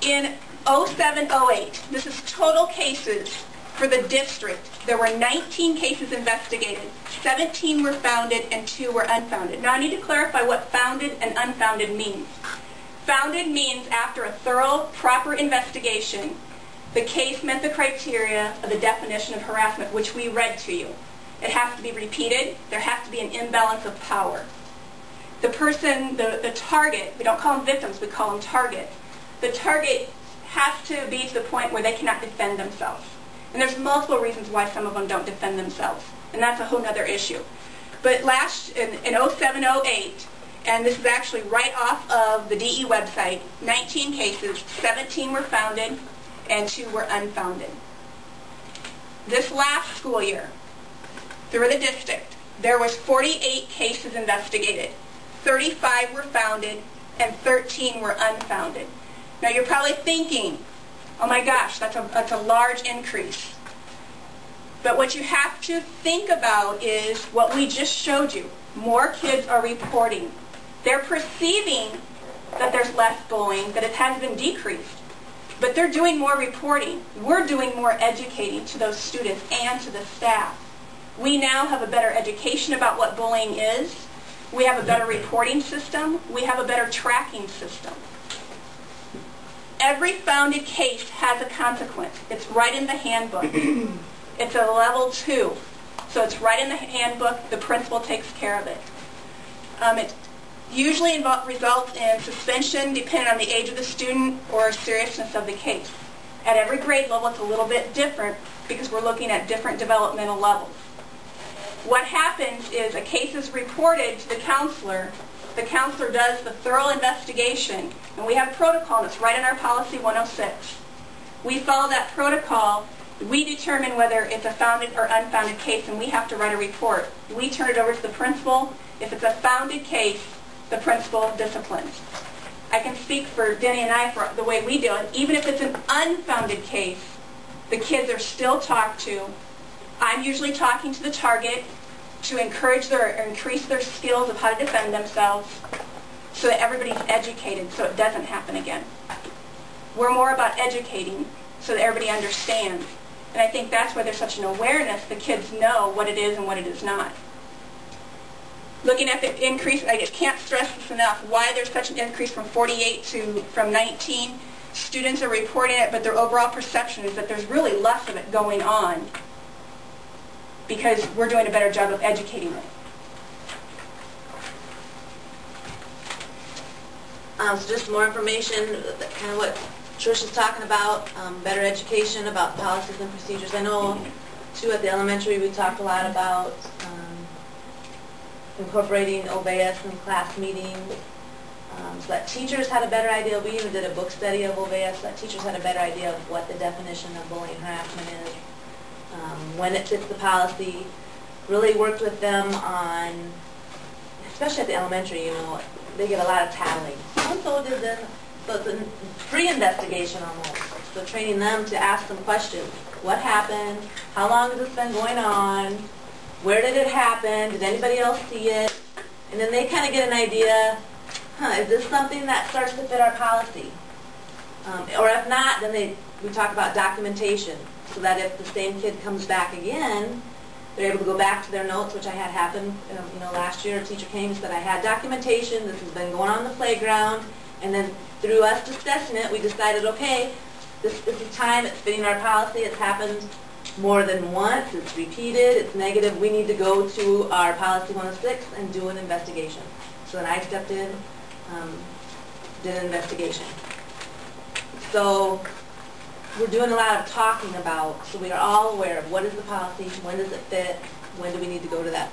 In 07-08, this is total cases for the district. There were 19 cases investigated. 17 were founded and 2 were unfounded. Now I need to clarify what founded and unfounded means. Founded means after a thorough, proper investigation, the case met the criteria of the definition of harassment, which we read to you. It has to be repeated. There has to be an imbalance of power. The person, the target, we don't call them victims, we call them targets. The target has to be to the point where they cannot defend themselves. And there's multiple reasons why some of them don't defend themselves. And that's a whole other issue. But in 07-08, and this is actually right off of the DE website, 19 cases, 17 were founded, and 2 were unfounded. This last school year, through the district, there was 48 cases investigated. 35 were founded, and 13 were unfounded. Now you're probably thinking, oh my gosh, that's a large increase. But what you have to think about is what we just showed you. More kids are reporting. They're perceiving that there's less bullying, that it has been decreased. But they're doing more reporting. We're doing more educating to those students and to the staff. We now have a better education about what bullying is. We have a better reporting system. We have a better tracking system. Every founded case has a consequence. It's right in the handbook. It's a level 2. So it's right in the handbook. The principal takes care of it. It usually results in suspension depending on the age of the student or seriousness of the case. At every grade level it's a little bit different because we're looking at different developmental levels. What happens is a case is reported to the counselor does the thorough investigation, and we have a protocol that's right in our policy 106. We follow that protocol. We determine whether it's a founded or unfounded case, and we have to write a report. We turn it over to the principal. If it's a founded case, the principal disciplines. I can speak for Denny and I for the way we do it. Even if it's an unfounded case, the kids are still talked to. I'm usually talking to the target to increase their skills of how to defend themselves so that everybody's educated so it doesn't happen again. We're more about educating so that everybody understands. And I think that's why there's such an awareness. The kids know what it is and what it is not. Looking at the increase, I just can't stress this enough, why there's such an increase from 48 from 19. Students are reporting it, but their overall perception is that there's really less of it going on because we're doing a better job of educating it. So just more information, kind of what Trish is talking about, better education about policies and procedures. I know, too, at the elementary we talked a lot about incorporating OVAS in class meetings so that teachers had a better idea. We even did a book study of OVAS so that teachers had a better idea of what the definition of bullying and harassment is, when it fits the policy. Really worked with them on, especially at the elementary, you know, they get a lot of tattling. So did this. So it's a pre-investigation almost. So training them to ask some questions. What happened? How long has this been going on? Where did it happen? Did anybody else see it? And then they kind of get an idea, is this something that starts to fit our policy? Or if not, then we talk about documentation, so that if the same kid comes back again, they're able to go back to their notes, which I had happen, last year. A teacher came and said, I had documentation, this has been going on the playground, and then through us discussing it, we decided, okay, this is time, it's fitting our policy, it's happened more than once, it's repeated, it's negative, we need to go to our policy 106 and do an investigation. So then I stepped in, did an investigation. So we're doing a lot of talking about, so we are all aware of what is the policy, when does it fit, when do we need to go to that.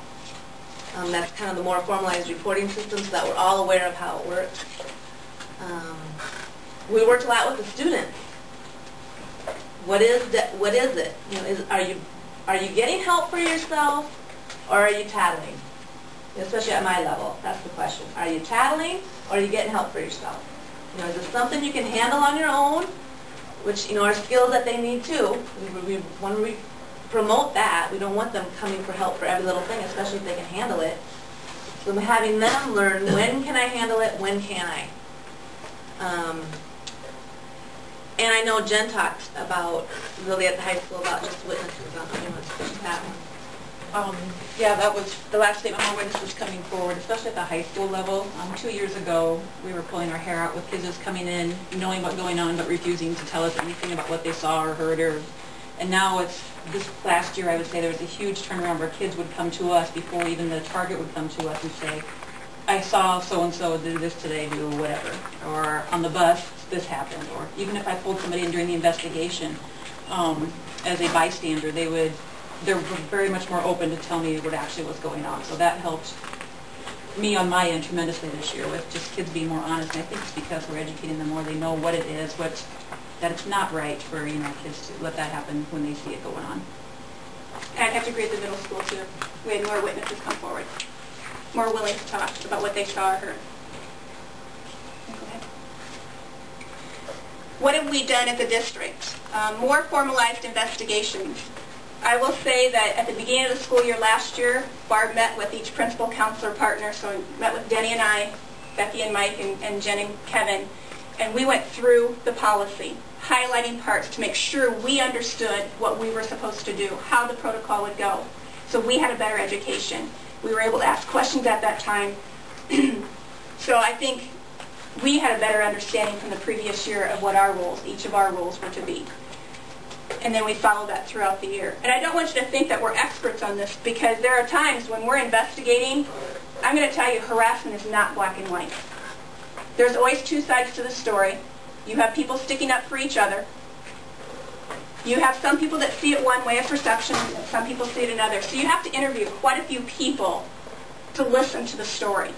That's kind of the more formalized reporting system so that we're all aware of how it works. We worked a lot with the students. What is it? Are you getting help for yourself, or are you tattling? Especially at my level, that's the question. Are you tattling, or are you getting help for yourself? Is it something you can handle on your own, which are skills that they need too. We want to promote that. We don't want them coming for help for every little thing, especially if they can handle it. So having them learn when can I handle it, when can I. And I know Jen talked about, really at the high school, about just witnesses. I don't know if you want to speak to that one. Yeah, that was the last statement, more witnesses coming forward, especially at the high school level. 2 years ago, we were pulling our hair out with kids just coming in, knowing what's going on, but refusing to tell us anything about what they saw or heard. And now it's, this last year, I would say there was a huge turnaround where kids would come to us before even the target would come to us and say, I saw so-and-so do this today, do whatever. Or on the bus, this happened. Or even if I pulled somebody in during the investigation as a bystander, they're very much more open to tell me what actually was going on. So that helped me on my end tremendously this year with just kids being more honest. And I think it's because we're educating them more. They know what it is, that it's not right for kids to let that happen when they see it going on. And I'd have to agree with the middle school too. We had more witnesses come forward, more willing to talk about what they saw or heard. Go ahead. What have we done as a district? More formalized investigations. I will say that at the beginning of the school year last year, Barb met with each principal, counselor, partner, so met with Denny and I, Becky and Mike, and Jen and Kevin, and we went through the policy, highlighting parts to make sure we understood what we were supposed to do, how the protocol would go. So we had a better education. We were able to ask questions at that time. So I think we had a better understanding from the previous year of what our rules, each of our rules, were to be. And then we follow that throughout the year. And I don't want you to think that we're experts on this, because there are times when we're investigating, I'm going to tell you, harassment is not black and white. There's always two sides to the story. You have people sticking up for each other. You have some people that see it one way of perception, and some people see it another. So you have to interview quite a few people to listen to the story.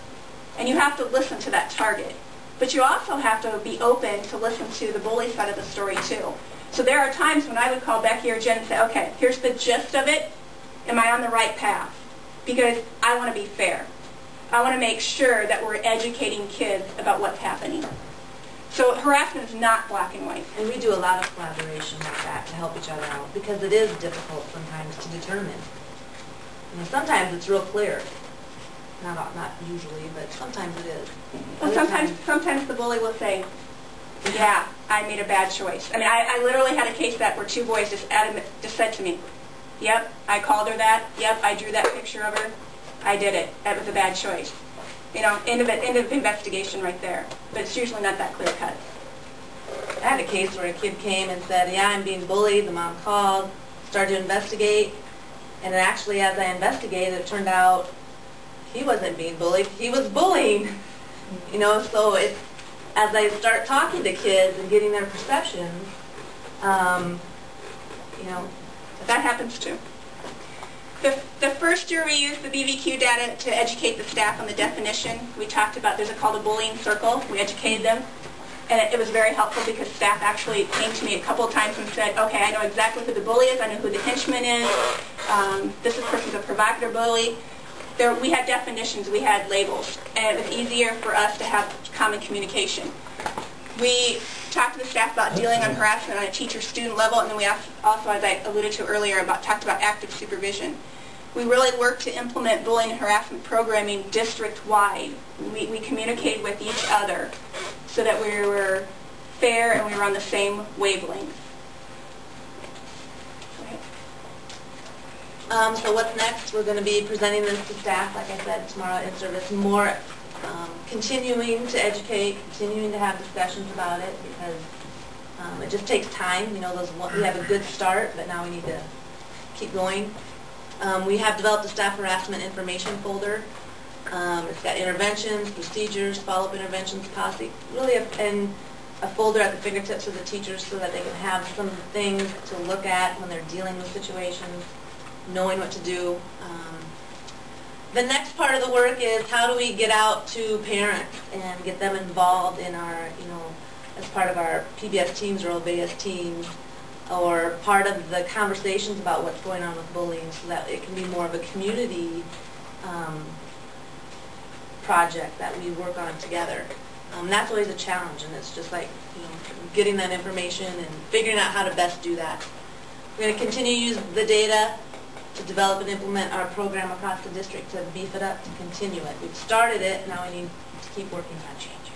And you have to listen to that target. But you also have to be open to listen to the bully side of the story too. So there are times when I would call Becky or Jen and say, okay, here's the gist of it. Am I on the right path? Because I want to be fair. I want to make sure that we're educating kids about what's happening. So harassment is not black and white. And we do a lot of collaboration like that to help each other out, because it is difficult sometimes to determine. Sometimes it's real clear. Not usually, but sometimes it is. Well, sometimes the bully will say, yeah, I made a bad choice. I mean, I literally had a case where two boys just said to me, yep, I called her that. Yep, I drew that picture of her. I did it. That was a bad choice. End of investigation right there. But it's usually not that clear cut. I had a case where a kid came and said, yeah, I'm being bullied. The mom called, started to investigate, and actually as I investigated, it turned out he wasn't being bullied. He was bullying. So it's, as I start talking to kids and getting their perceptions, that happens too. The first year we used the BVQ data to educate the staff on the definition. We talked about, there's called a bullying circle. We educated them. And it was very helpful because staff actually came to me a couple of times and said, okay, I know exactly who the bully is. I know who the henchman is. This person's a provocateur bully. We had definitions, we had labels, and it was easier for us to have common communication. We talked to the staff about dealing on harassment on a teacher-student level, and then we also, as I alluded to earlier, talked about active supervision. We really worked to implement bullying and harassment programming district-wide. We communicated with each other so that we were fair and we were on the same wavelength. So what's next? We're going to be presenting this to staff, like I said, tomorrow in service. More continuing to educate, continuing to have discussions about it, because it just takes time. We have a good start, but now we need to keep going. We have developed a staff harassment information folder. It's got interventions, procedures, follow-up interventions, policy, really a folder at the fingertips of the teachers so that they can have some things to look at when they're dealing with situations, knowing what to do. The next part of the work is how do we get out to parents and get them involved in our, as part of our PBS teams or OBS teams, or part of the conversations about what's going on with bullying, so that it can be more of a community project that we work on together. That's always a challenge, and it's just like getting that information and figuring out how to best do that. We're going to continue to use the data to develop and implement our program across the district to beef it up, to continue it. We've started it, now we need to keep working on change.